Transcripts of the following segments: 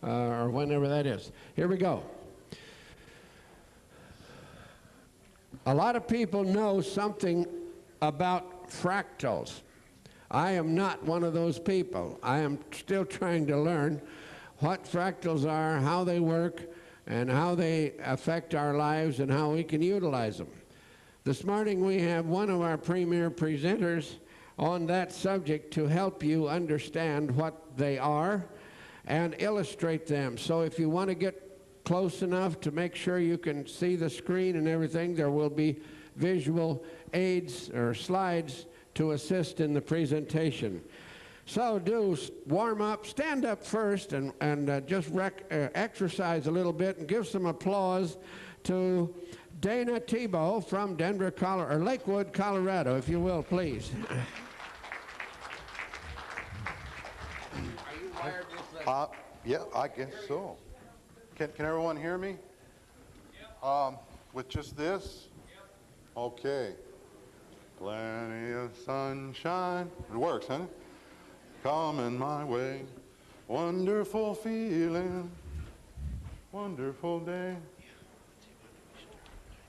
or whenever that is. Here we go. A lot of people know something about fractals. I am not one of those people. I am still trying to learn what fractals are, how they work, and how they affect our lives and how we can utilize them. This morning we have one of our premier presenters on that subject to help you understand what they are and illustrate them. So if you want to get close enough to make sure you can see the screen and everything, there will be visual aids or slides to assist in the presentation. So do warm up, stand up first and just exercise a little bit and give some applause to Dana Thibault from Denver, Colorado, or Lakewood, Colorado, if you will, please. Are you wired with yeah, I guess so. Can everyone hear me? With just this? Okay. Plenty of sunshine. It works, huh? Coming my way. Wonderful feeling. Wonderful day.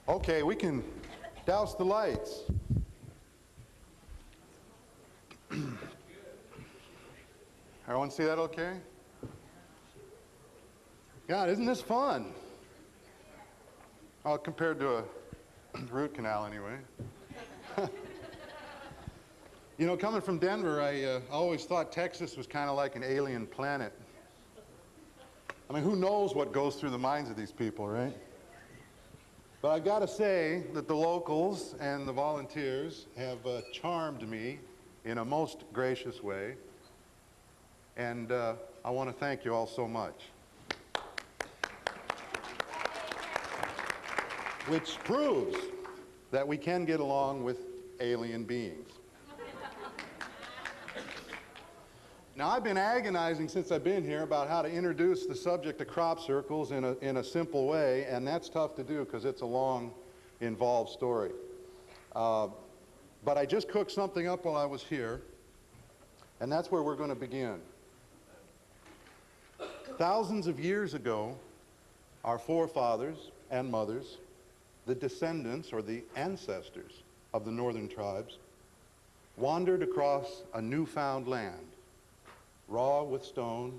Okay, we can douse the lights. Everyone see that okay? God, isn't this fun? Well, compared to a root canal anyway. You know, coming from Denver, I always thought Texas was kind of like an alien planet. I mean, who knows what goes through the minds of these people, right? But I've got to say that the locals and the volunteers have charmed me in a most gracious way. And I want to thank you all so much. Which proves that we can get along with alien beings. Now, I've been agonizing since I've been here about how to introduce the subject of crop circles in a simple way, and that's tough to do because it's a long, involved story. But I just cooked something up while I was here, and that's where we're going to begin. Thousands of years ago, our forefathers and mothers, the descendants or the ancestors of the northern tribes, wandered across a newfound land, raw with stone,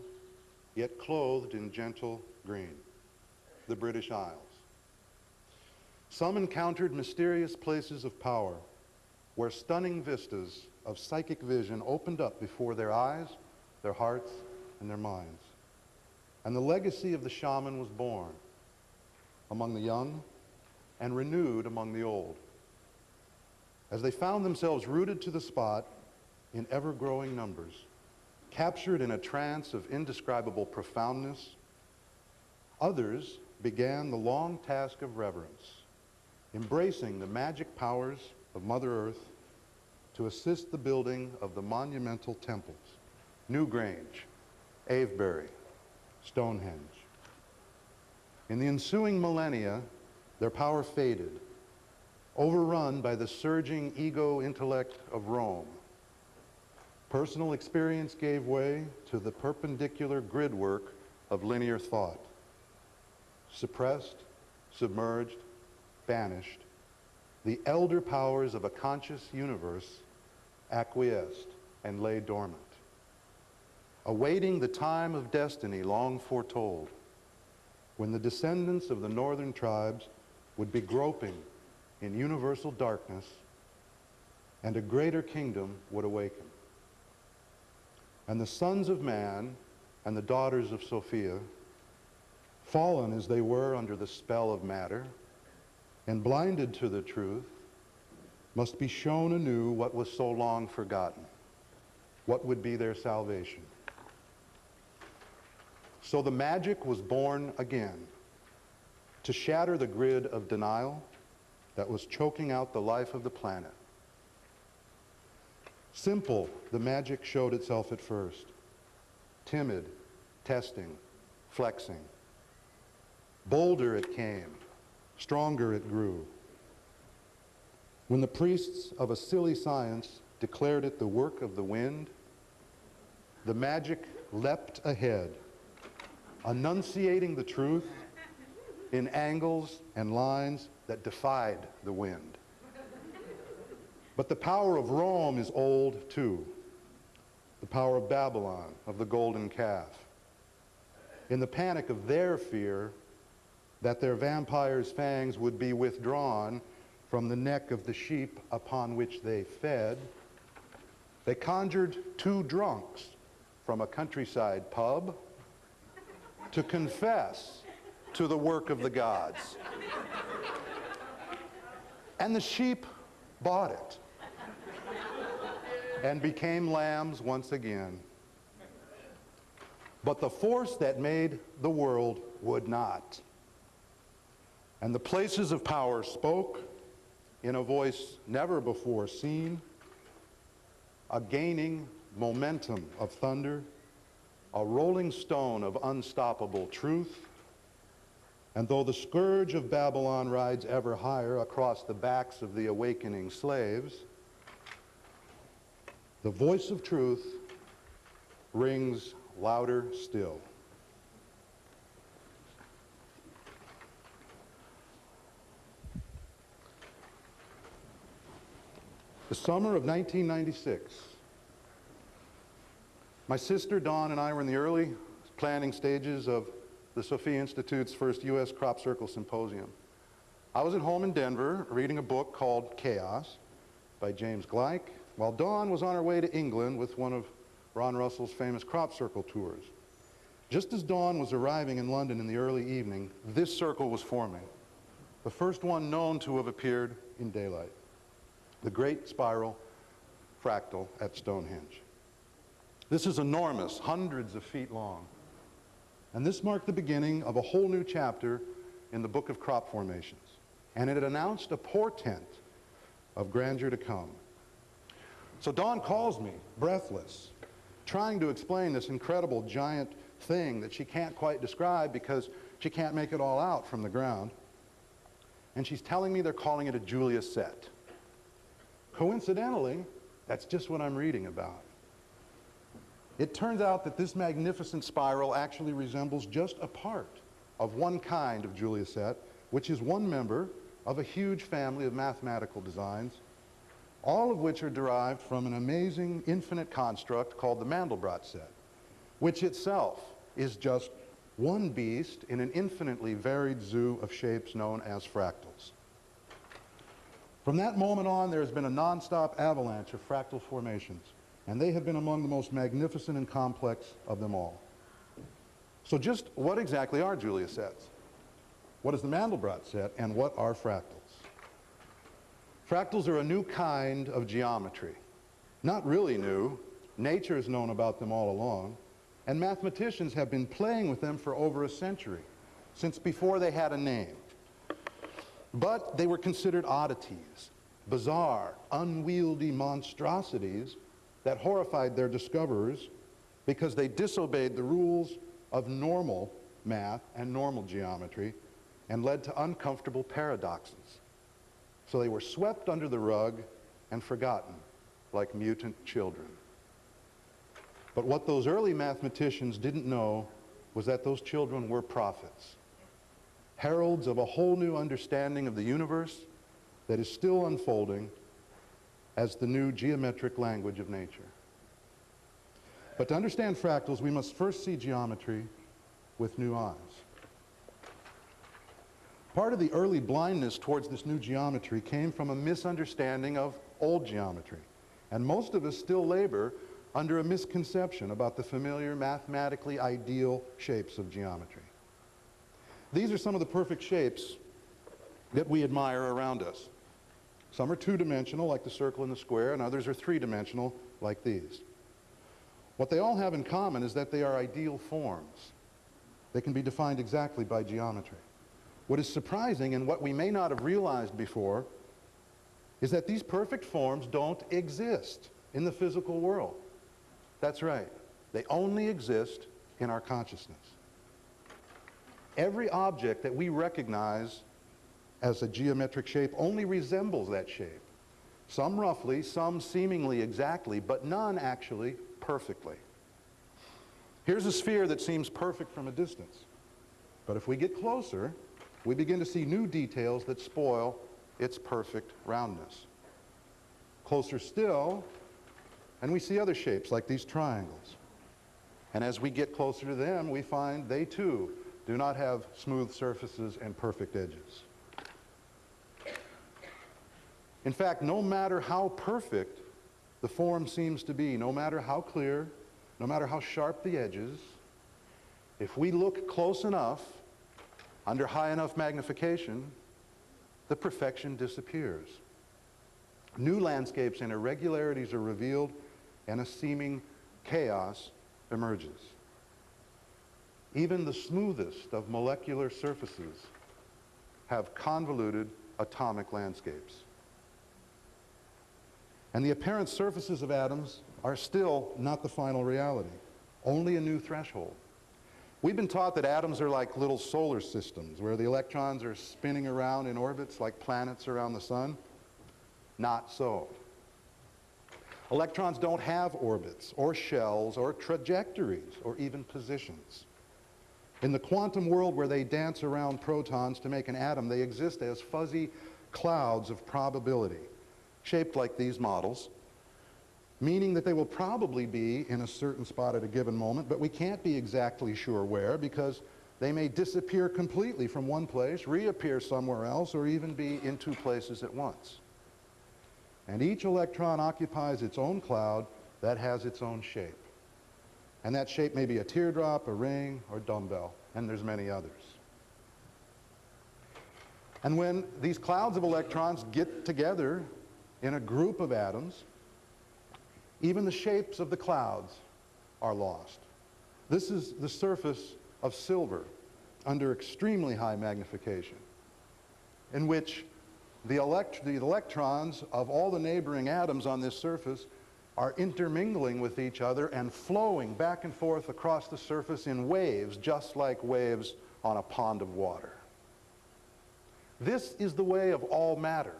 yet clothed in gentle green, the British Isles. Some encountered mysterious places of power where stunning vistas of psychic vision opened up before their eyes, their hearts, and their minds. And the legacy of the shaman was born among the young and renewed among the old, as they found themselves rooted to the spot in ever-growing numbers, captured in a trance of indescribable profoundness. Others began the long task of reverence, embracing the magic powers of Mother Earth to assist the building of the monumental temples, Newgrange, Avebury, Stonehenge. In the ensuing millennia, their power faded, overrun by the surging ego intellect of Rome. Personal experience gave way to the perpendicular grid work of linear thought. Suppressed, submerged, banished, the elder powers of a conscious universe acquiesced and lay dormant, awaiting the time of destiny long foretold, when the descendants of the northern tribes would be groping in universal darkness and a greater kingdom would awaken. And the sons of man and the daughters of Sophia, fallen as they were under the spell of matter and blinded to the truth, must be shown anew what was so long forgotten, what would be their salvation. So the magic was born again, to shatter the grid of denial that was choking out the life of the planet. Simple, the magic showed itself at first. Timid, testing, flexing. Bolder it came, stronger it grew. When the priests of a silly science declared it the work of the wind, the magic leapt ahead, enunciating the truth in angles and lines that defied the wind. But the power of Rome is old too. The power of Babylon, of the golden calf. In the panic of their fear that their vampire's fangs would be withdrawn from the neck of the sheep upon which they fed, they conjured two drunks from a countryside pub to confess to the work of the gods. And the sheep bought it and became lambs once again. But the force that made the world would not. And the places of power spoke in a voice never before seen, a gaining momentum of thunder, a rolling stone of unstoppable truth. And though the scourge of Babylon rides ever higher across the backs of the awakening slaves, the voice of truth rings louder still. The summer of 1996, my sister Dawn and I were in the early planning stages of the Sophia Institute's first U.S. Crop Circle Symposium. I was at home in Denver reading a book called Chaos by James Gleick, while Dawn was on her way to England with one of Ron Russell's famous crop circle tours. Just as Dawn was arriving in London in the early evening, this circle was forming, the first one known to have appeared in daylight, the great spiral fractal at Stonehenge. This is enormous, hundreds of feet long, and this marked the beginning of a whole new chapter in the book of crop formations, and it announced a portent of grandeur to come. So Dawn calls me, breathless, trying to explain this incredible giant thing that she can't quite describe because she can't make it all out from the ground. And she's telling me they're calling it a Julia set. Coincidentally, that's just what I'm reading about. It turns out that this magnificent spiral actually resembles just a part of one kind of Julia set, which is one member of a huge family of mathematical designs, all of which are derived from an amazing infinite construct called the Mandelbrot set, which itself is just one beast in an infinitely varied zoo of shapes known as fractals. From that moment on, there has been a nonstop avalanche of fractal formations, and they have been among the most magnificent and complex of them all. So just what exactly are Julia sets? What is the Mandelbrot set, and what are fractals? Fractals are a new kind of geometry. Not really new. Nature has known about them all along, and mathematicians have been playing with them for over a century, since before they had a name. But they were considered oddities, bizarre, unwieldy monstrosities that horrified their discoverers because they disobeyed the rules of normal math and normal geometry and led to uncomfortable paradoxes. So they were swept under the rug and forgotten like mutant children. But what those early mathematicians didn't know was that those children were prophets, heralds of a whole new understanding of the universe that is still unfolding as the new geometric language of nature. But to understand fractals, we must first see geometry with new eyes. Part of the early blindness towards this new geometry came from a misunderstanding of old geometry. And most of us still labor under a misconception about the familiar mathematically ideal shapes of geometry. These are some of the perfect shapes that we admire around us. Some are two-dimensional, like the circle and the square, and others are three-dimensional, like these. What they all have in common is that they are ideal forms. They can be defined exactly by geometry. What is surprising, and what we may not have realized before, is that these perfect forms don't exist in the physical world. That's right. They only exist in our consciousness. Every object that we recognize as a geometric shape only resembles that shape. Some roughly, some seemingly exactly, but none actually perfectly. Here's a sphere that seems perfect from a distance. But if we get closer, we begin to see new details that spoil its perfect roundness. Closer still, and we see other shapes like these triangles. And as we get closer to them, we find they too do not have smooth surfaces and perfect edges. In fact, no matter how perfect the form seems to be, no matter how clear, no matter how sharp the edges, if we look close enough, under high enough magnification, the perfection disappears. New landscapes and irregularities are revealed, and a seeming chaos emerges. Even the smoothest of molecular surfaces have convoluted atomic landscapes. And the apparent surfaces of atoms are still not the final reality, only a new threshold. We've been taught that atoms are like little solar systems where the electrons are spinning around in orbits like planets around the sun. Not so. Electrons don't have orbits or shells or trajectories or even positions. In the quantum world where they dance around protons to make an atom, they exist as fuzzy clouds of probability, shaped like these models, meaning that they will probably be in a certain spot at a given moment, but we can't be exactly sure where because they may disappear completely from one place, reappear somewhere else, or even be in two places at once. And each electron occupies its own cloud that has its own shape. And that shape may be a teardrop, a ring, or dumbbell, and there's many others. And when these clouds of electrons get together in a group of atoms, even the shapes of the clouds are lost. This is the surface of silver under extremely high magnification, in which the electrons of all the neighboring atoms on this surface are intermingling with each other and flowing back and forth across the surface in waves, just like waves on a pond of water. This is the way of all matter.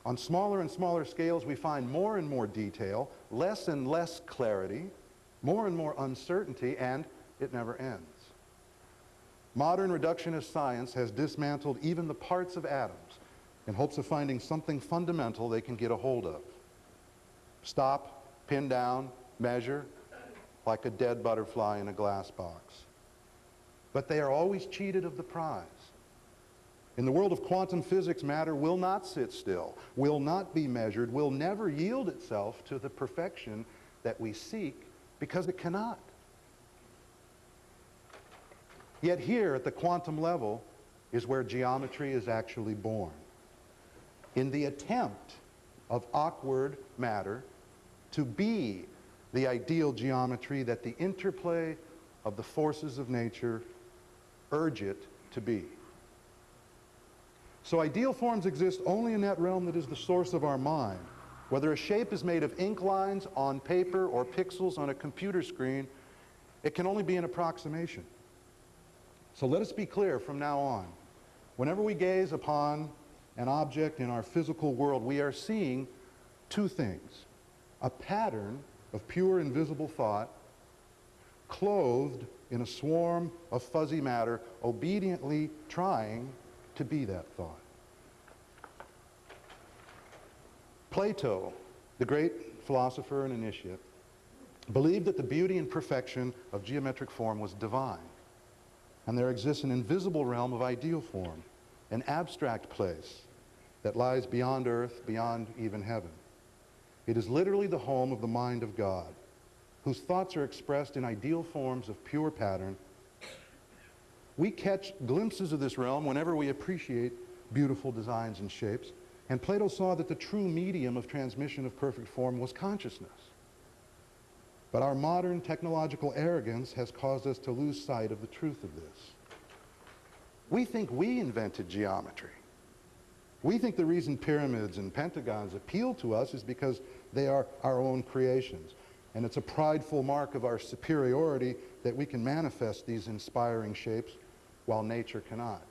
On smaller and smaller scales, we find more and more detail, less and less clarity, more and more uncertainty, and it never ends. Modern reductionist science has dismantled even the parts of atoms in hopes of finding something fundamental they can get a hold of. Stop, pin down, measure, like a dead butterfly in a glass box. But they are always cheated of the prize. In the world of quantum physics, matter will not sit still, will not be measured, will never yield itself to the perfection that we seek because it cannot. Yet here at the quantum level is where geometry is actually born. In the attempt of awkward matter to be the ideal geometry that the interplay of the forces of nature urge it to be. So ideal forms exist only in that realm that is the source of our mind. Whether a shape is made of ink lines on paper or pixels on a computer screen, it can only be an approximation. So let us be clear from now on. Whenever we gaze upon an object in our physical world, we are seeing two things. A pattern of pure invisible thought clothed in a swarm of fuzzy matter, obediently trying to be that thought. Plato, the great philosopher and initiate, believed that the beauty and perfection of geometric form was divine. And there exists an invisible realm of ideal form, an abstract place that lies beyond earth, beyond even heaven. It is literally the home of the mind of God, whose thoughts are expressed in ideal forms of pure pattern. We catch glimpses of this realm whenever we appreciate beautiful designs and shapes, and Plato saw that the true medium of transmission of perfect form was consciousness. But our modern technological arrogance has caused us to lose sight of the truth of this. We think we invented geometry. We think the reason pyramids and pentagons appeal to us is because they are our own creations. And it's a prideful mark of our superiority that we can manifest these inspiring shapes while nature cannot.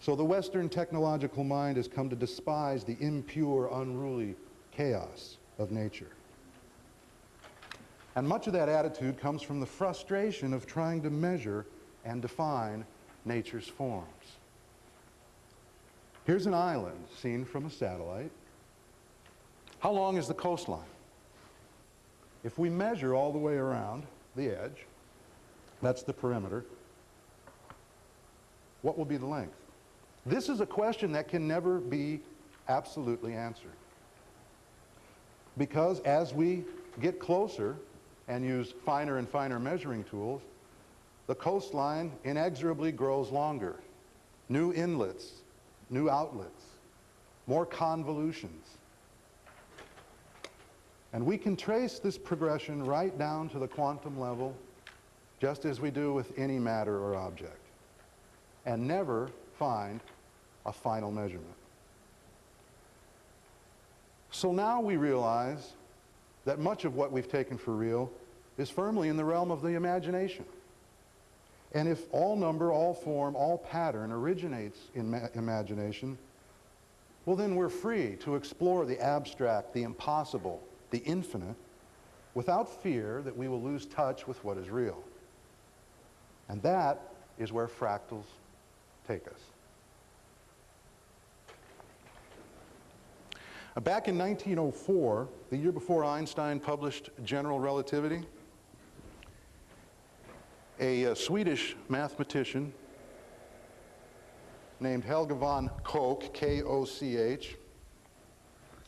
So the Western technological mind has come to despise the impure, unruly chaos of nature. And much of that attitude comes from the frustration of trying to measure and define nature's forms. Here's an island seen from a satellite. How long is the coastline? If we measure all the way around the edge, that's the perimeter, what will be the length? This is a question that can never be absolutely answered. Because as we get closer and use finer and finer measuring tools, the coastline inexorably grows longer. New inlets, new outlets, more convolutions. And we can trace this progression right down to the quantum level, just as we do with any matter or object, and never find a final measurement. So now we realize that much of what we've taken for real is firmly in the realm of the imagination. And if all number, all form, all pattern originates in imagination, well, then we're free to explore the abstract, the impossible, the infinite, without fear that we will lose touch with what is real. And that is where fractals take us. Back in 1904, the year before Einstein published General Relativity, a Swedish mathematician named Helge von Koch, K-O-C-H,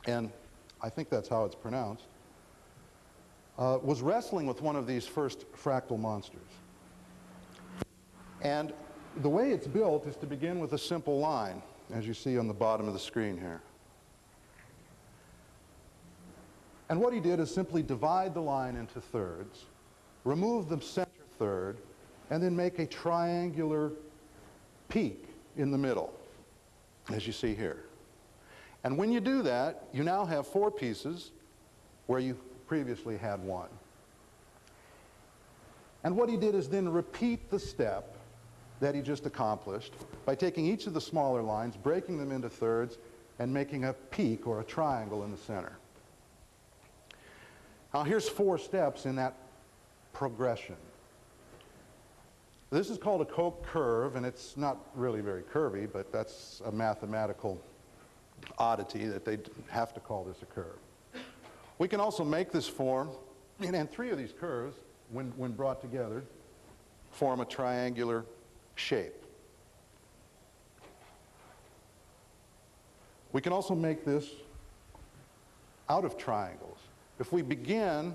and I think that's how it's pronounced, was wrestling with one of these first fractal monsters. And the way it's built is to begin with a simple line, as you see on the bottom of the screen here. And what he did is simply divide the line into thirds, remove the center third, and then make a triangular peak in the middle, as you see here. And when you do that, you now have 4 pieces where you previously had 1. And what he did is then repeat the step that he just accomplished by taking each of the smaller lines, breaking them into thirds, and making a peak or a triangle in the center. Now here's 4 steps in that progression. This is called a Koch curve, and it's not really very curvy, but that's a mathematical oddity that they have to call this a curve. We can also make this form, and 3 of these curves, when brought together, form a triangular shape. We can also make this out of triangles. If we begin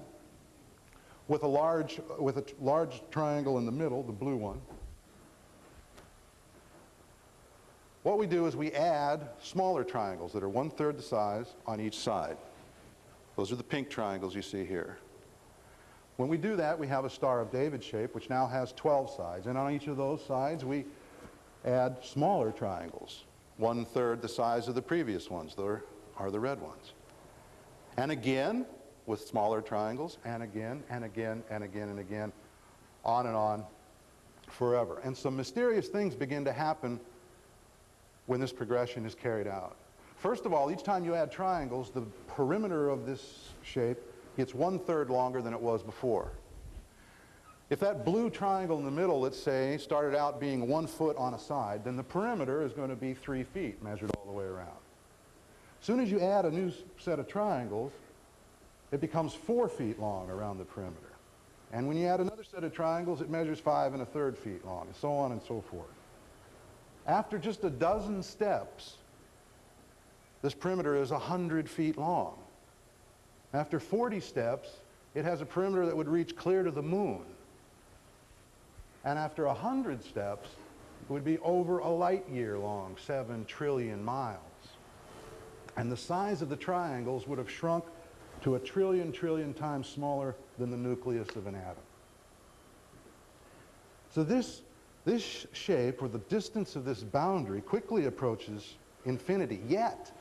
with a large triangle in the middle, the blue one, what we do is we add smaller triangles that are 1/3 the size on each side. Those are the pink triangles you see here. When we do that, we have a Star of David shape, which now has 12 sides. And on each of those sides, we add smaller triangles, 1/3 the size of the previous ones. Those are the red ones. And again, with smaller triangles, and again, and again, and again, and again, on, forever. And some mysterious things begin to happen when this progression is carried out. First of all, each time you add triangles, the perimeter of this shape gets 1/3 longer than it was before. If that blue triangle in the middle, let's say, started out being 1 foot on a side, then the perimeter is going to be 3 feet measured all the way around. As soon as you add a new set of triangles, it becomes 4 feet long around the perimeter. And when you add another set of triangles, it measures 5 1/3 feet long, and so on and so forth. After just a dozen steps, this perimeter is 100 feet long. After 40 steps, it has a perimeter that would reach clear to the moon. And after 100 steps, it would be over a light year long, 7 trillion miles. And the size of the triangles would have shrunk to 1 trillion times smaller than the nucleus of an atom. So this shape, or the distance of this boundary, quickly approaches infinity. Yet,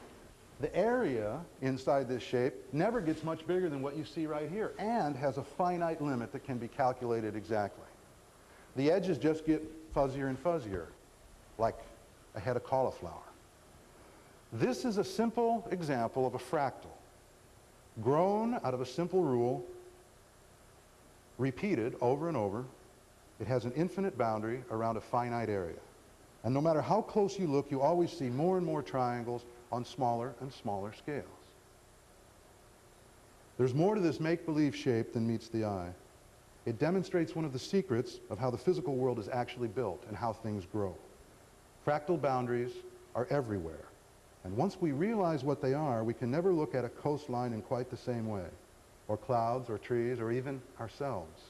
the area inside this shape never gets much bigger than what you see right here, and has a finite limit that can be calculated exactly. The edges just get fuzzier and fuzzier, like a head of cauliflower. This is a simple example of a fractal, grown out of a simple rule repeated over and over. It has an infinite boundary around a finite area. And no matter how close you look, you always see more and more triangles on smaller and smaller scales. There's more to this make-believe shape than meets the eye. It demonstrates one of the secrets of how the physical world is actually built and how things grow. Fractal boundaries are everywhere. And once we realize what they are, we can never look at a coastline in quite the same way, or clouds, or trees, or even ourselves,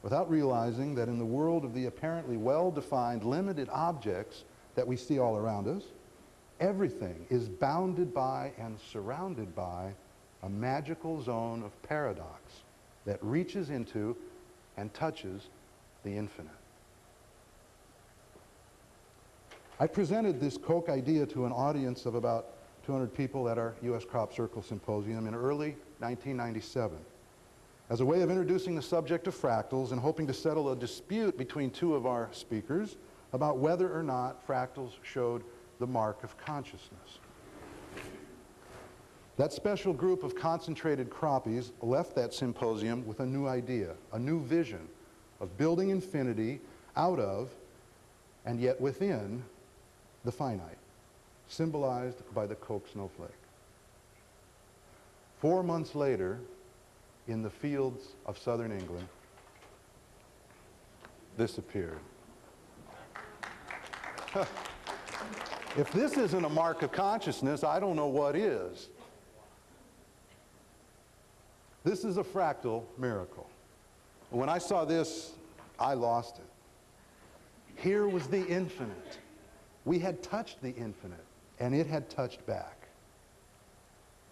without realizing that in the world of the apparently well-defined, limited objects that we see all around us, everything is bounded by and surrounded by a magical zone of paradox that reaches into and touches the infinite. I presented this Koch idea to an audience of about 200 people at our U.S. Crop Circle Symposium in early 1997 as a way of introducing the subject of fractals and hoping to settle a dispute between two of our speakers about whether or not fractals showed the mark of consciousness. That special group of concentrated croppies left that symposium with a new idea, a new vision of building infinity out of and yet within the finite, symbolized by the Koch snowflake. 4 months later, in the fields of southern England, this appeared. If this isn't a mark of consciousness, I don't know what is. This is a fractal miracle. When I saw this, I lost it. Here was the infinite. We had touched the infinite, and it had touched back.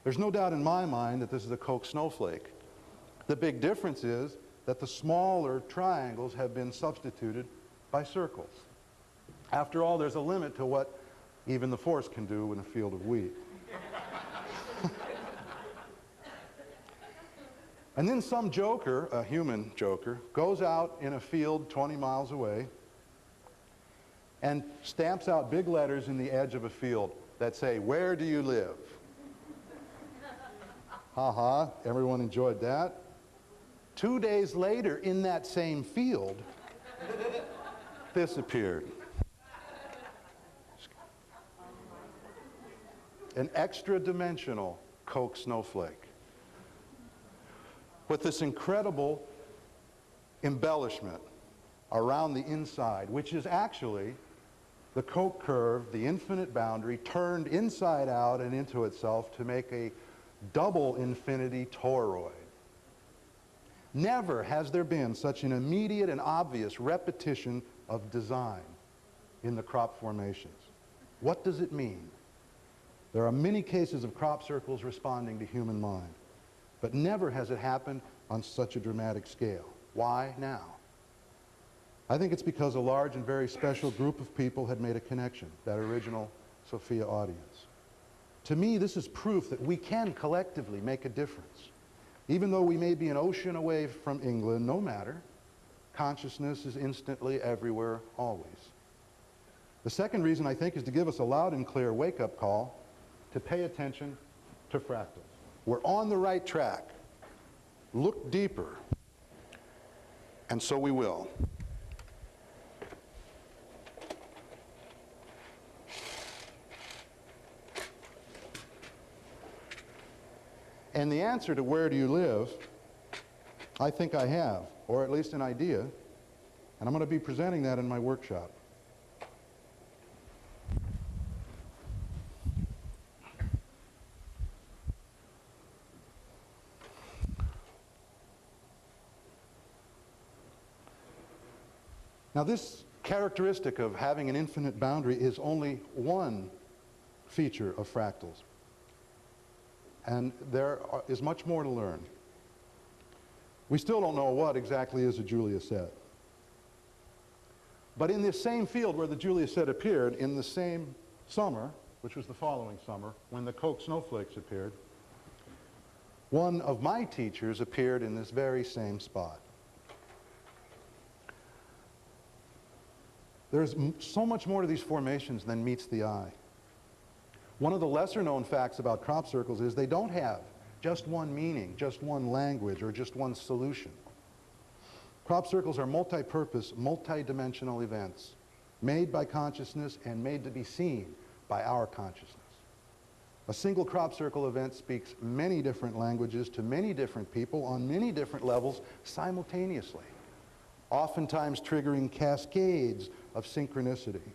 There's no doubt in my mind that this is a Koch snowflake. The big difference is that the smaller triangles have been substituted by circles. After all, there's a limit to what even the force can do in a field of wheat. And then some joker, a human joker, goes out in a field 20 miles away and stamps out big letters in the edge of a field that say, "Where do you live?" Ha, everyone enjoyed that. 2 days later, in that same field, this appeared. An extra-dimensional Koch snowflake with this incredible embellishment around the inside, which is actually the Koch curve, the infinite boundary, turned inside out and into itself to make a double infinity toroid. Never has there been such an immediate and obvious repetition of design in the crop formations. What does it mean? There are many cases of crop circles responding to human mind, but never has it happened on such a dramatic scale. Why now? I think it's because a large and very special group of people had made a connection, that original Sophia audience. To me, this is proof that we can collectively make a difference. Even though we may be an ocean away from England, no matter, consciousness is instantly everywhere, always. The second reason, I think, is to give us a loud and clear wake-up call to pay attention to fractals. We're on the right track. Look deeper. And so we will. And the answer to where do you live, I think I have, or at least an idea, and I'm going to be presenting that in my workshop. Now, this characteristic of having an infinite boundary is only one feature of fractals. And there is much more to learn. We still don't know what exactly is a Julia set. But in this same field where the Julia set appeared, in the same summer, which was the following summer, when the Koch snowflakes appeared, one of my teachers appeared in this very same spot. There's so much more to these formations than meets the eye. One of the lesser known facts about crop circles is they don't have just one meaning, just one language, or just one solution. Crop circles are multi-purpose, multi-dimensional events made by consciousness and made to be seen by our consciousness. A single crop circle event speaks many different languages to many different people on many different levels simultaneously, oftentimes triggering cascades of synchronicity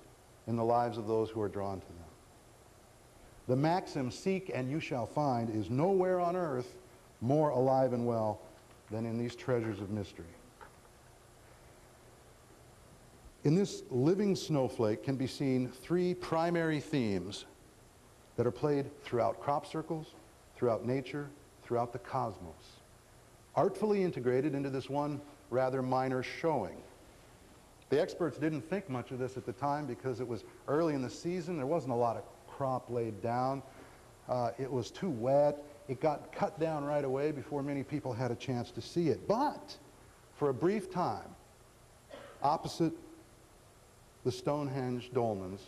in the lives of those who are drawn to them. The maxim, "Seek and you shall find," is nowhere on earth more alive and well than in these treasures of mystery. In this living snowflake can be seen three primary themes that are played throughout crop circles, throughout nature, throughout the cosmos, artfully integrated into this one rather minor showing. The experts didn't think much of this at the time because it was early in the season. There wasn't a lot of crop laid down. It was too wet. It got cut down right away before many people had a chance to see it. But for a brief time, opposite the Stonehenge dolmens,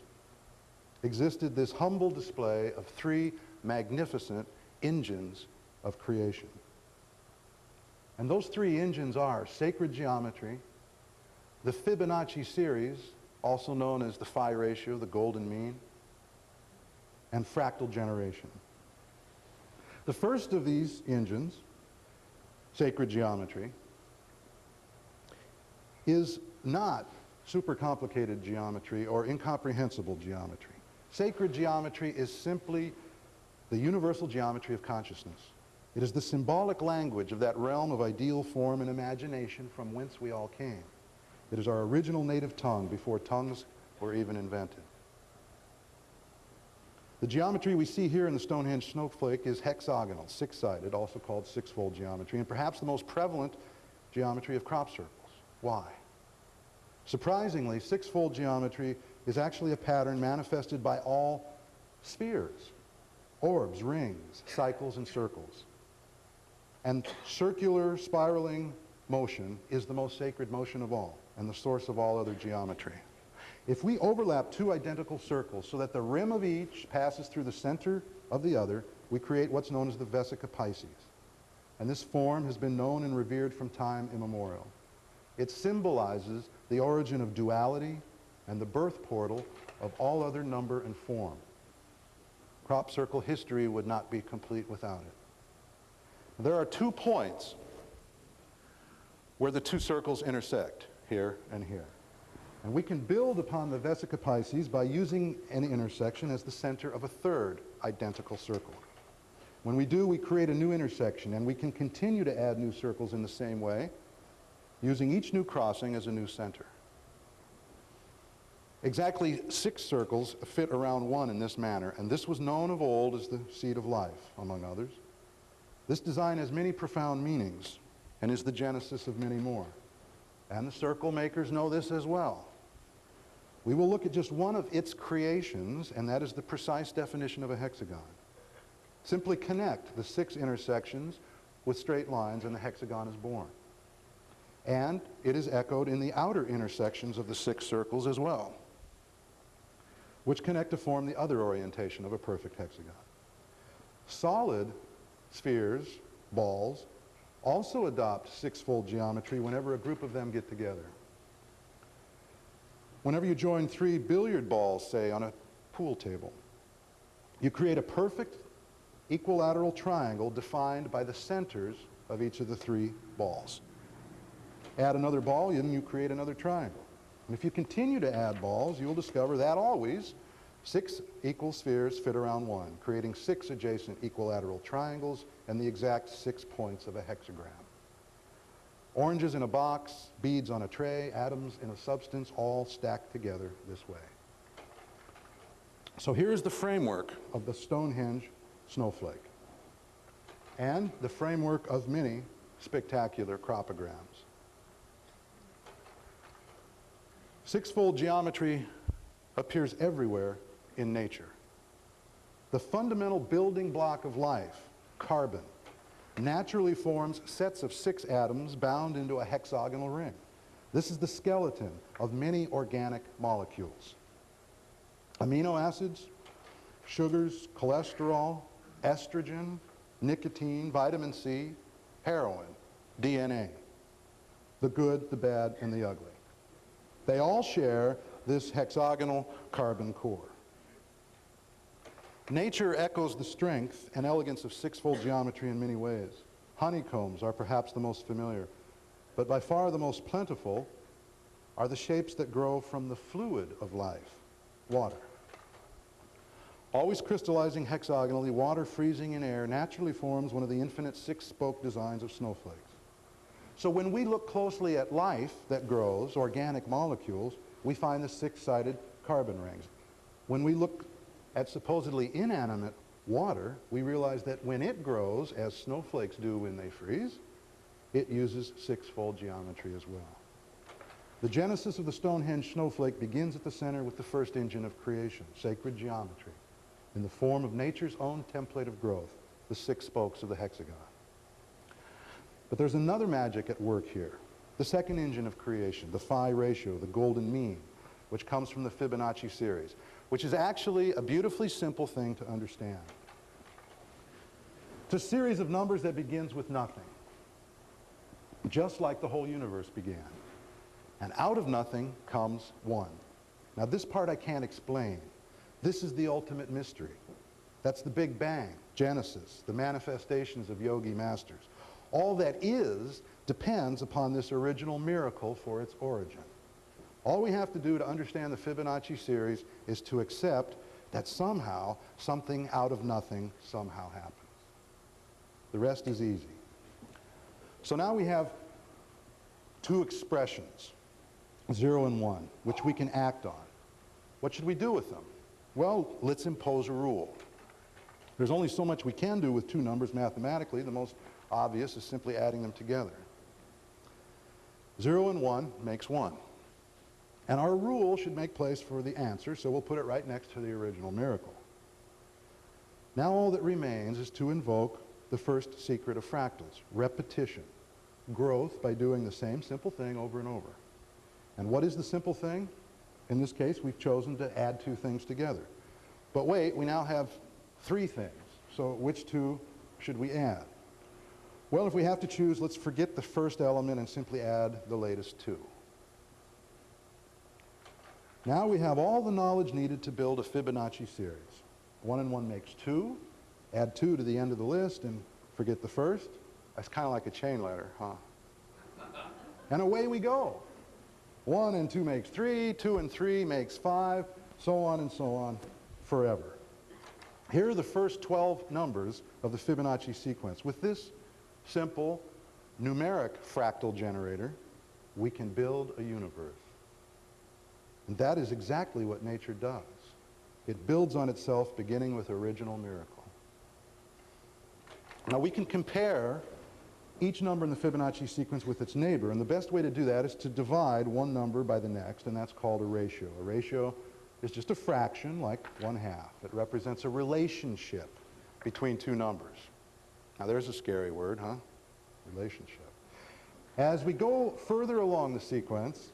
existed this humble display of three magnificent engines of creation. And those three engines are sacred geometry, the Fibonacci series, also known as the phi ratio, the golden mean, and fractal generation. The first of these engines, sacred geometry, is not super complicated geometry or incomprehensible geometry. Sacred geometry is simply the universal geometry of consciousness. It is the symbolic language of that realm of ideal form and imagination from whence we all came. It is our original native tongue before tongues were even invented. The geometry we see here in the Stonehenge snowflake is hexagonal, six-sided, also called sixfold geometry, and perhaps the most prevalent geometry of crop circles. Why? Surprisingly, sixfold geometry is actually a pattern manifested by all spheres, orbs, rings, cycles, and circles. And circular spiraling motion is the most sacred motion of all and the source of all other geometry. If we overlap two identical circles so that the rim of each passes through the center of the other, we create what's known as the Vesica Pisces. And this form has been known and revered from time immemorial. It symbolizes the origin of duality and the birth portal of all other number and form. Crop circle history would not be complete without it. There are 2 points where the two circles intersect, here and here. And we can build upon the Vesica Pisces by using an intersection as the center of a third identical circle. When we do, we create a new intersection, and we can continue to add new circles in the same way, using each new crossing as a new center. Exactly 6 circles fit around one in this manner, and this was known of old as the seed of life, among others. This design has many profound meanings and is the genesis of many more. And the circle makers know this as well. We will look at just one of its creations, and that is the precise definition of a hexagon. Simply connect the 6 intersections with straight lines, and the hexagon is born. And it is echoed in the outer intersections of the 6 circles as well, which connect to form the other orientation of a perfect hexagon. Solid spheres, balls, also adopt sixfold geometry whenever a group of them get together. Whenever you join 3 billiard balls, say, on a pool table, you create a perfect equilateral triangle defined by the centers of each of the 3 balls. Add another ball, and you create another triangle. And if you continue to add balls, you will discover that always 6 equal spheres fit around one, creating 6 adjacent equilateral triangles and the exact 6 points of a hexagram. Oranges in a box, beads on a tray, atoms in a substance, all stacked together this way. So here's the framework of the Stonehenge snowflake, and the framework of many spectacular cropograms. Sixfold geometry appears everywhere in nature. The fundamental building block of life, carbon, naturally forms sets of 6 atoms bound into a hexagonal ring. This is the skeleton of many organic molecules. Amino acids, sugars, cholesterol, estrogen, nicotine, vitamin C, heroin, DNA. the good, the bad, and the ugly. They all share this hexagonal carbon core. Nature echoes the strength and elegance of sixfold geometry in many ways. Honeycombs are perhaps the most familiar, but by far the most plentiful are the shapes that grow from the fluid of life, water. Always crystallizing hexagonally, water freezing in air naturally forms one of the infinite six-spoke designs of snowflakes. So when we look closely at life that grows, organic molecules, we find the six-sided carbon rings. When we look at supposedly inanimate water, we realize that when it grows, as snowflakes do when they freeze, it uses sixfold geometry as well. The genesis of the Stonehenge snowflake begins at the center with the first engine of creation, sacred geometry, in the form of nature's own template of growth, the six spokes of the hexagon. But there's another magic at work here, the second engine of creation, the phi ratio, the golden mean, which comes from the Fibonacci series, which is actually a beautifully simple thing to understand. It's a series of numbers that begins with nothing, just like the whole universe began. And out of nothing comes one. Now this part I can't explain. This is the ultimate mystery. That's the Big Bang, Genesis, the manifestations of yogi masters. All that is depends upon this original miracle for its origin. All we have to do to understand the Fibonacci series is to accept that somehow something out of nothing somehow happens. The rest is easy. So now we have two expressions, 0 and 1, which we can act on. What should we do with them? Well, let's impose a rule. There's only so much we can do with two numbers mathematically. The most obvious is simply adding them together. 0 and 1 makes 1. And our rule should make place for the answer, so we'll put it right next to the original miracle. Now all that remains is to invoke the first secret of fractals, repetition, growth by doing the same simple thing over and over. And what is the simple thing? In this case, we've chosen to add two things together. But wait, we now have three things. So which two should we add? Well, if we have to choose, let's forget the first element and simply add the latest two. Now we have all the knowledge needed to build a Fibonacci series. 1 and 1 makes 2. Add 2 to the end of the list and forget the first. That's kind of like a chain letter, huh? And away we go. 1 and 2 makes 3, 2 and 3 makes 5, so on, forever. Here are the first 12 numbers of the Fibonacci sequence. With this simple numeric fractal generator, we can build a universe. And that is exactly what nature does. It builds on itself, beginning with original miracle. Now we can compare each number in the Fibonacci sequence with its neighbor, and the best way to do that is to divide one number by the next, and that's called a ratio. A ratio is just a fraction, like 1/2. It represents a relationship between two numbers. Now there's a scary word, huh? Relationship. As we go further along the sequence,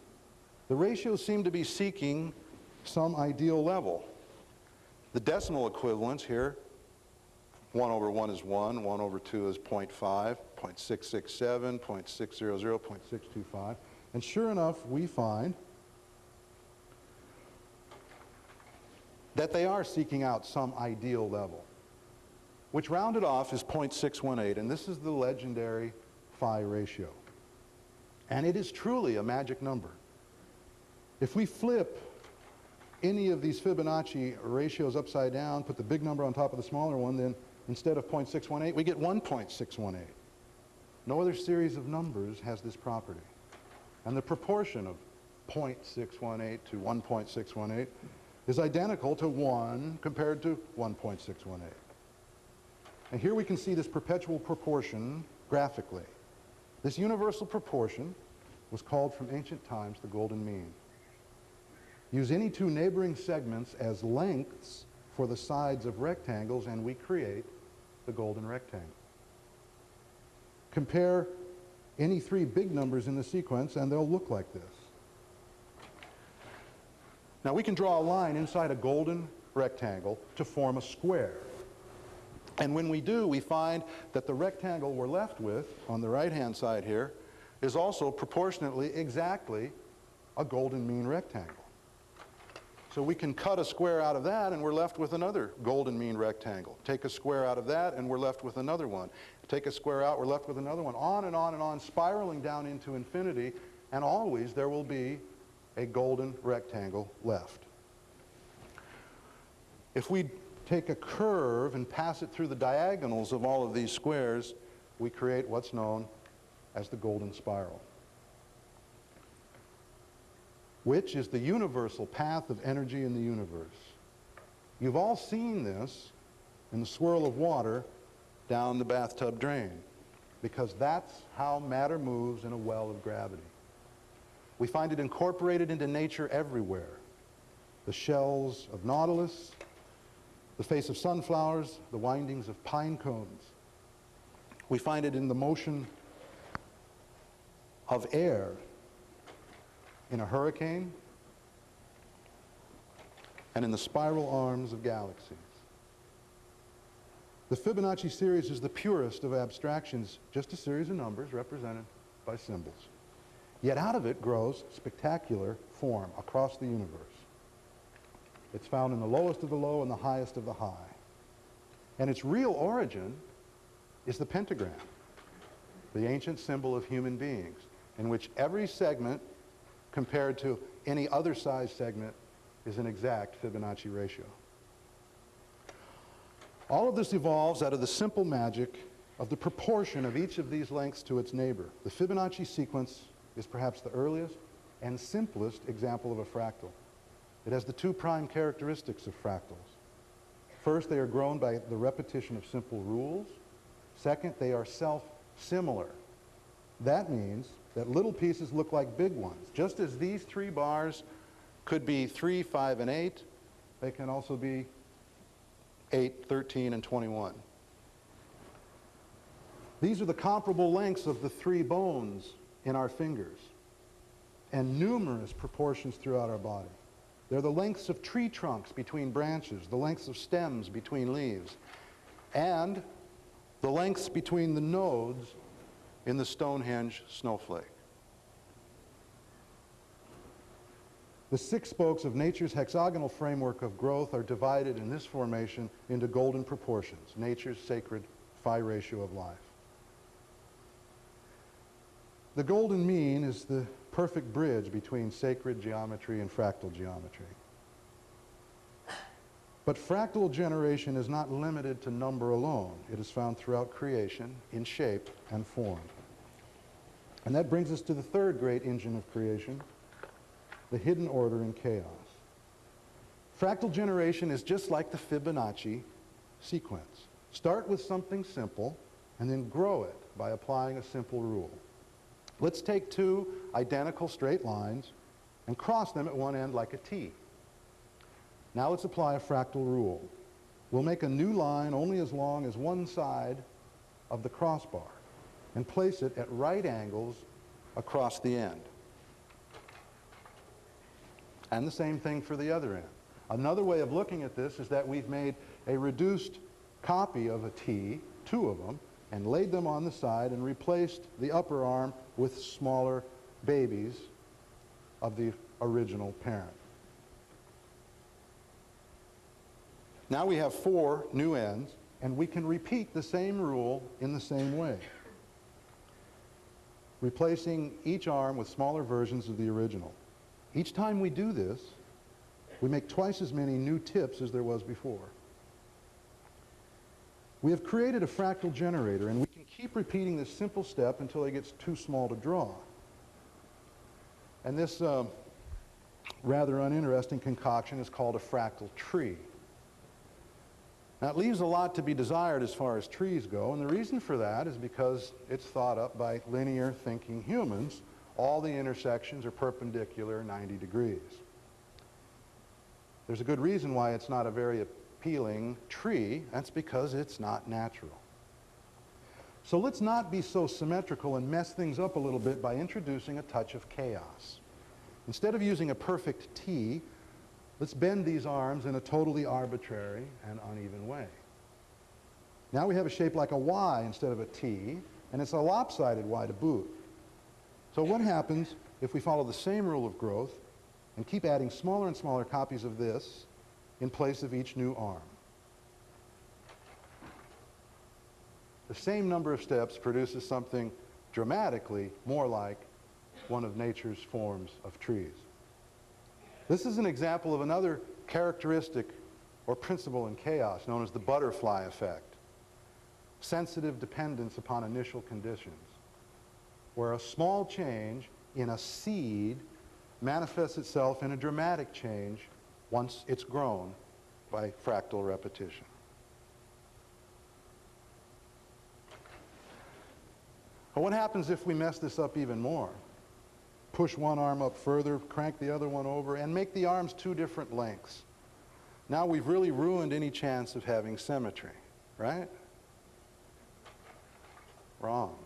the ratios seem to be seeking some ideal level. The decimal equivalents here, 1 over 1 is 1, 1 over 2 is 0.5, 0.667, 0.600, 0.625. And sure enough, we find that they are seeking out some ideal level, which rounded off is 0.618, and this is the legendary phi ratio. And it is truly a magic number. If we flip any of these Fibonacci ratios upside down, put the big number on top of the smaller one, then instead of 0.618, we get 1.618. No other series of numbers has this property. And the proportion of 0.618 to 1.618 is identical to 1 compared to 1.618. And here we can see this perpetual proportion graphically. This universal proportion was called from ancient times the golden mean. Use any two neighboring segments as lengths for the sides of rectangles, and we create the golden rectangle. Compare any three big numbers in the sequence, and they'll look like this. Now we can draw a line inside a golden rectangle to form a square. And when we do, we find that the rectangle we're left with on the right-hand side here is also proportionately exactly a golden mean rectangle. So we can cut a square out of that and we're left with another golden mean rectangle. Take a square out of that and we're left with another one. Take a square out, we're left with another one. On and on and on, spiraling down into infinity, and always there will be a golden rectangle left. If we take a curve and pass it through the diagonals of all of these squares, we create what's known as the golden spiral, which is the universal path of energy in the universe. You've all seen this in the swirl of water down the bathtub drain, because that's how matter moves in a well of gravity. We find it incorporated into nature everywhere. The shells of nautilus, the face of sunflowers, the windings of pine cones. We find it in the motion of air in a hurricane, and in the spiral arms of galaxies. The Fibonacci series is the purest of abstractions, just a series of numbers represented by symbols. Yet out of it grows spectacular form across the universe. It's found in the lowest of the low and the highest of the high. And its real origin is the pentagram, the ancient symbol of human beings, in which every segment compared to any other size segment is an exact Fibonacci ratio. All of this evolves out of the simple magic of the proportion of each of these lengths to its neighbor. The Fibonacci sequence is perhaps the earliest and simplest example of a fractal. It has the two prime characteristics of fractals. First, they are grown by the repetition of simple rules. Second, they are self-similar. That means that little pieces look like big ones. Just as these three bars could be 3, 5, and 8, they can also be 8, 13, and 21. These are the comparable lengths of the three bones in our fingers, and numerous proportions throughout our body. They're the lengths of tree trunks between branches, the lengths of stems between leaves, and the lengths between the nodes in the Stonehenge snowflake. The six spokes of nature's hexagonal framework of growth are divided in this formation into golden proportions, nature's sacred phi ratio of life. The golden mean is the perfect bridge between sacred geometry and fractal geometry. But fractal generation is not limited to number alone. It is found throughout creation in shape and form. And that brings us to the third great engine of creation, the hidden order in chaos. Fractal generation is just like the Fibonacci sequence. Start with something simple and then grow it by applying a simple rule. Let's take two identical straight lines and cross them at one end like a T. Now let's apply a fractal rule. We'll make a new line only as long as one side of the crossbar and place it at right angles across the end. And the same thing for the other end. Another way of looking at this is that we've made a reduced copy of a T, two of them, and laid them on the side and replaced the upper arm with smaller babies of the original parent. Now we have four new ends, and we can repeat the same rule in the same way, replacing each arm with smaller versions of the original. Each time we do this, we make twice as many new tips as there was before. We have created a fractal generator, and we can keep repeating this simple step until it gets too small to draw. And this rather uninteresting concoction is called a fractal tree. Now, it leaves a lot to be desired as far as trees go, and the reason for that is because it's thought up by linear thinking humans. All the intersections are perpendicular 90 degrees. There's a good reason why it's not a very appealing tree. That's because it's not natural. So let's not be so symmetrical and mess things up a little bit by introducing a touch of chaos. Instead of using a perfect T, let's bend these arms in a totally arbitrary and uneven way. Now we have a shape like a Y instead of a T, and it's a lopsided Y to boot. So what happens if we follow the same rule of growth and keep adding smaller and smaller copies of this in place of each new arm? The same number of steps produces something dramatically more like one of nature's forms of trees. This is an example of another characteristic or principle in chaos known as the butterfly effect. Sensitive dependence upon initial conditions, where a small change in a seed manifests itself in a dramatic change once it's grown by fractal repetition. But what happens if we mess this up even more? Push one arm up further, crank the other one over, and make the arms two different lengths. Now we've really ruined any chance of having symmetry, right? Wrong.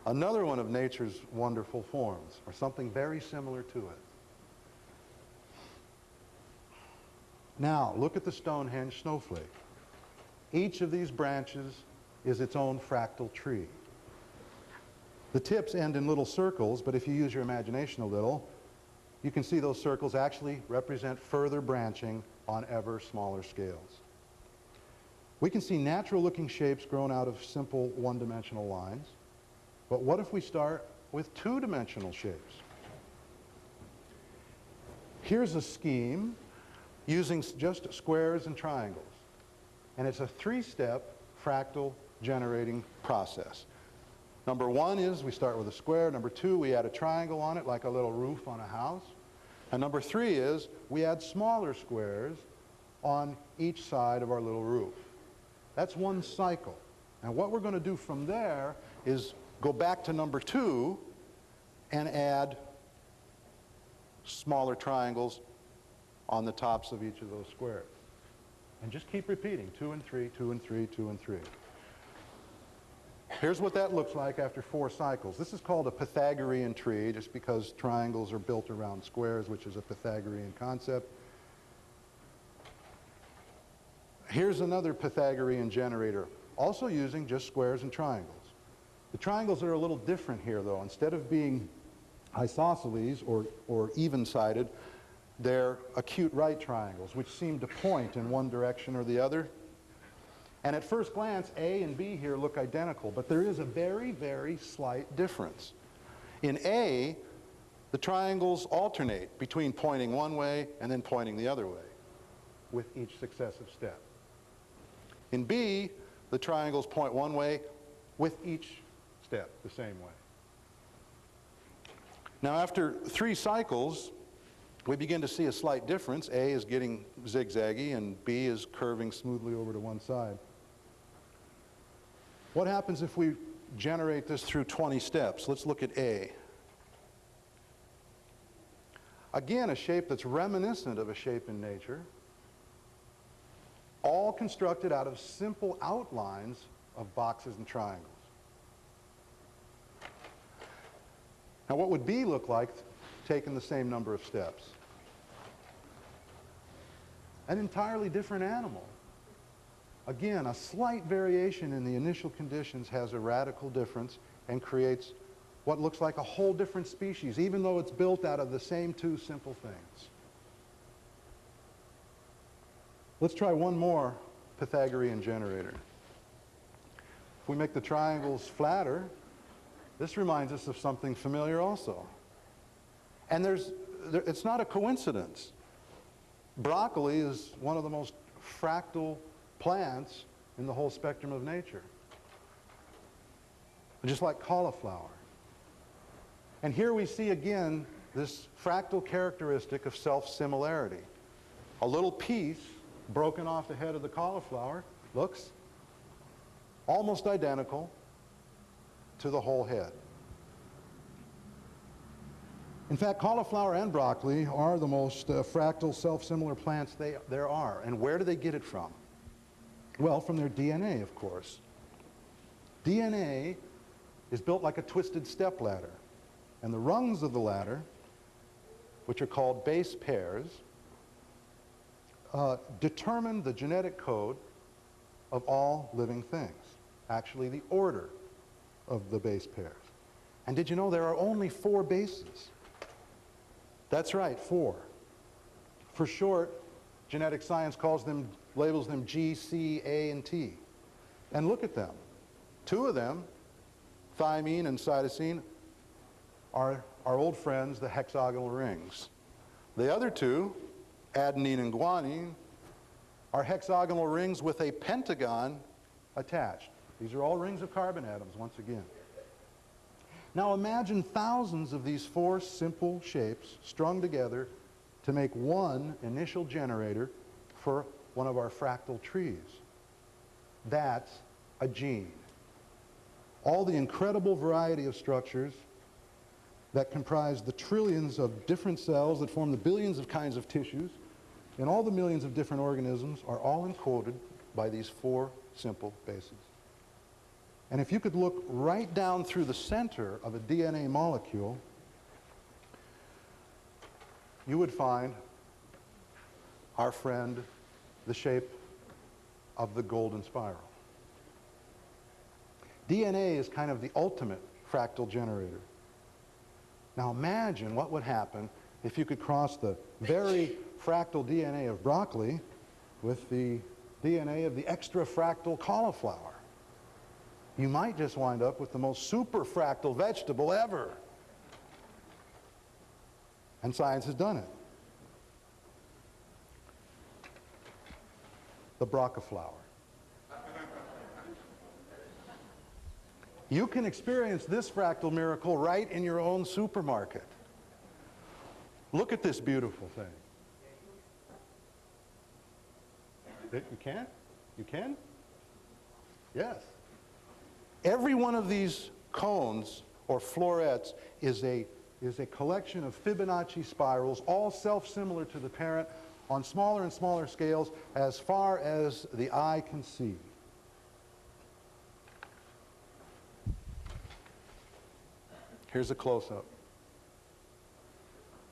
Another one of nature's wonderful forms, or something very similar to it. Now, look at the Stonehenge snowflake. Each of these branches is its own fractal tree. The tips end in little circles, but if you use your imagination a little, you can see those circles actually represent further branching on ever smaller scales. We can see natural-looking shapes grown out of simple one-dimensional lines, but what if we start with two-dimensional shapes? Here's a scheme using just squares and triangles, and it's a three-step fractal generating process. Number one is we start with a square. Number two, we add a triangle on it like a little roof on a house. And number three is we add smaller squares on each side of our little roof. That's one cycle. And what we're going to do from there is go back to number two and add smaller triangles on the tops of each of those squares. And just keep repeating, 2 and 3, 2 and 3, 2 and 3. Here's what that looks like after 4 cycles. This is called a Pythagorean tree, just because triangles are built around squares, which is a Pythagorean concept. Here's another Pythagorean generator, also using just squares and triangles. The triangles are a little different here, though. Instead of being isosceles or even-sided, they're acute right triangles, which seem to point in one direction or the other. And at first glance, A and B here look identical, but there is a very, very slight difference. In A, the triangles alternate between pointing one way and then pointing the other way with each successive step. In B, the triangles point one way with each step the same way. Now, after 3 cycles, we begin to see a slight difference. A is getting zigzaggy and B is curving smoothly over to one side. What happens if we generate this through 20 steps? Let's look at A. Again, a shape that's reminiscent of a shape in nature, all constructed out of simple outlines of boxes and triangles. Now, what would B look like taking the same number of steps? An entirely different animal. Again, a slight variation in the initial conditions has a radical difference and creates what looks like a whole different species, even though it's built out of the same 2 simple things. Let's try one more Pythagorean generator. If we make the triangles flatter, this reminds us of something familiar also. And it's not a coincidence. Broccoli is one of the most fractal plants in the whole spectrum of nature, just like cauliflower. And here we see again this fractal characteristic of self-similarity. A little piece broken off the head of the cauliflower looks almost identical to the whole head. In fact, cauliflower and broccoli are the most fractal, self-similar plants there are. And where do they get it from? Well, from their DNA, of course. DNA is built like a twisted stepladder. And the rungs of the ladder, which are called base pairs, determine the genetic code of all living things. Actually, the order of the base pairs. And did you know there are only 4 bases? That's right, 4. For short, genetic science labels them G, C, A, and T. And look at them. 2 of them, thymine and cytosine, are our old friends, the hexagonal rings. The other 2, adenine and guanine, are hexagonal rings with a pentagon attached. These are all rings of carbon atoms, once again. Now imagine thousands of these 4 simple shapes strung together to make one initial generator for one of our fractal trees. That's a gene. All the incredible variety of structures that comprise the trillions of different cells that form the billions of kinds of tissues and all the millions of different organisms are all encoded by these 4 simple bases. And if you could look right down through the center of a DNA molecule, you would find our friend, the shape of the golden spiral. DNA is kind of the ultimate fractal generator. Now imagine what would happen if you could cross the very fractal DNA of broccoli with the DNA of the extra fractal cauliflower. You might just wind up with the most super fractal vegetable ever. And science has done it. The broccaflower. You can experience this fractal miracle right in your own supermarket. Look at this beautiful thing. You can? You can? Yes. Every one of these cones or florets is a collection of Fibonacci spirals, all self-similar to the parent, on smaller and smaller scales as far as the eye can see. Here's a close-up.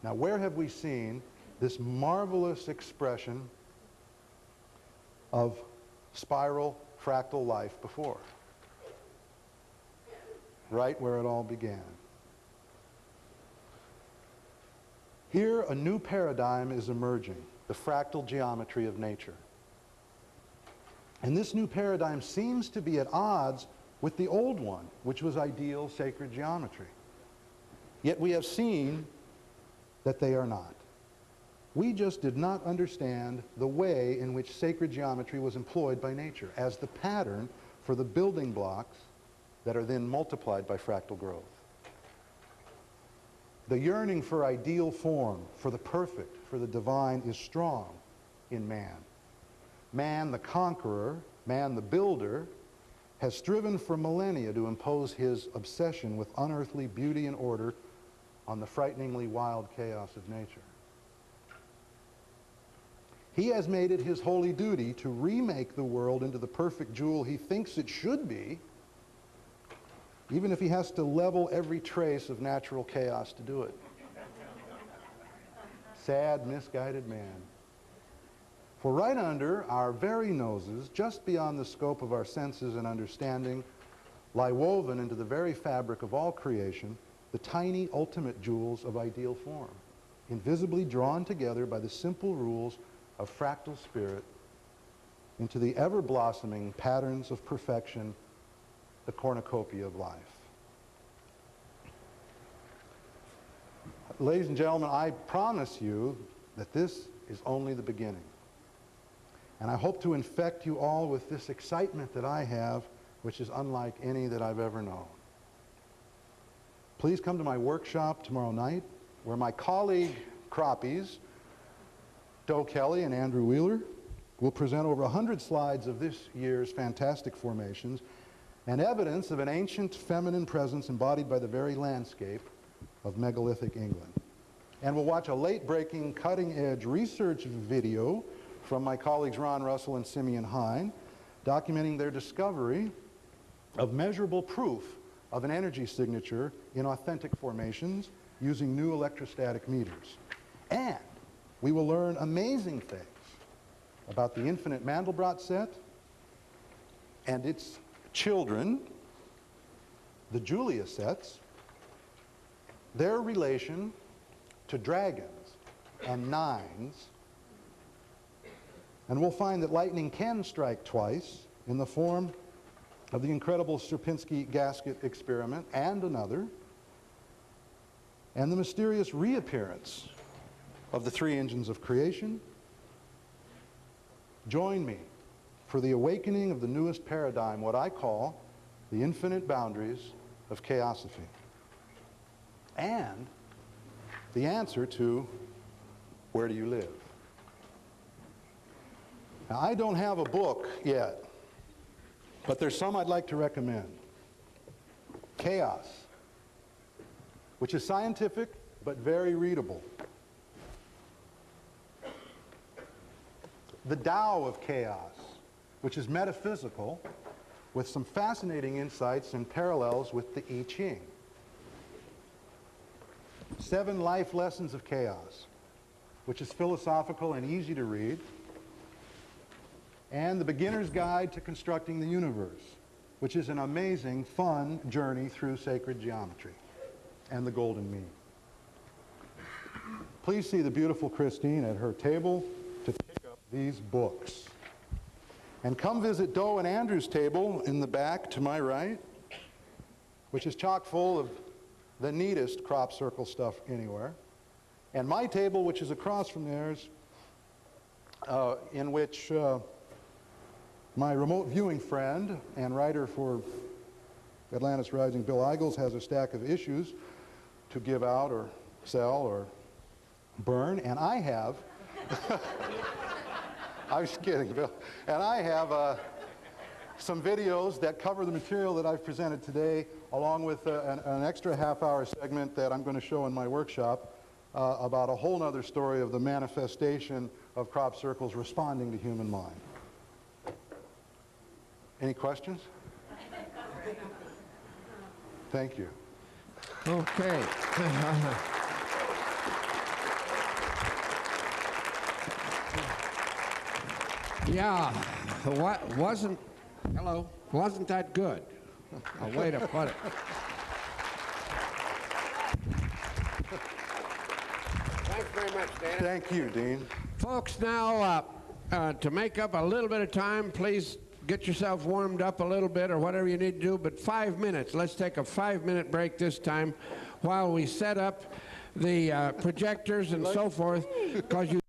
Now, where have we seen this marvelous expression of spiral fractal life before? Right where it all began. Here, a new paradigm is emerging, the fractal geometry of nature. And this new paradigm seems to be at odds with the old one, which was ideal sacred geometry. Yet we have seen that they are not. We just did not understand the way in which sacred geometry was employed by nature as the pattern for the building blocks that are then multiplied by fractal growth. The yearning for ideal form, for the perfect, for the divine is strong in man. Man the conqueror, man the builder, has striven for millennia to impose his obsession with unearthly beauty and order on the frighteningly wild chaos of nature. He has made it his holy duty to remake the world into the perfect jewel he thinks it should be, even if he has to level every trace of natural chaos to do it. Sad, misguided man. For right under our very noses, just beyond the scope of our senses and understanding, lie woven into the very fabric of all creation the tiny ultimate jewels of ideal form, invisibly drawn together by the simple rules of fractal spirit into the ever-blossoming patterns of perfection, the cornucopia of life. Ladies and gentlemen, I promise you that this is only the beginning. And I hope to infect you all with this excitement that I have, which is unlike any that I've ever known. Please come to my workshop tomorrow night, where my colleague crappies, Doe Kelly and Andrew Wheeler, will present over 100 slides of this year's fantastic formations and evidence of an ancient feminine presence embodied by the very landscape of megalithic England. And we'll watch a late-breaking, cutting-edge research video from my colleagues Ron Russell and Simeon Hine, documenting their discovery of measurable proof of an energy signature in authentic formations using new electrostatic meters. And we will learn amazing things about the infinite Mandelbrot set and its children, the Julia sets, their relation to dragons and nines, and we'll find that lightning can strike twice in the form of the incredible Sierpinski gasket experiment and another, and the mysterious reappearance of the three engines of creation. Join me for the awakening of the newest paradigm, what I call the infinite boundaries of Chaosophy, and the answer to where do you live? Now, I don't have a book yet, but there's some I'd like to recommend. Chaos, which is scientific but very readable. The Tao of Chaos, which is metaphysical, with some fascinating insights and parallels with the I Ching. 7 Life Lessons of Chaos, which is philosophical and easy to read. And The Beginner's Guide to Constructing the Universe, which is an amazing, fun journey through sacred geometry, and The Golden Mean. Please see the beautiful Christine at her table to pick up these books. And come visit Doe and Andrew's table in the back to my right, which is chock full of the neatest crop circle stuff anywhere. And my table, which is across from theirs, in which my remote viewing friend and writer for Atlantis Rising, Bill Eigels, has a stack of issues to give out or sell or burn. And I have, I was kidding, Bill. And I have some videos that cover the material that I've presented today, along with an extra half-hour segment that I'm going to show in my workshop about a whole other story of the manifestation of crop circles responding to human mind. Any questions? Thank you. Okay. Yeah, wasn't that good? A way to put it. Thanks very much, Dan. Thank you, Dean. Folks, now, to make up a little bit of time, please get yourself warmed up a little bit or whatever you need to do, but 5 minutes. Let's take a 5-minute break this time while we set up the projectors and so forth, because you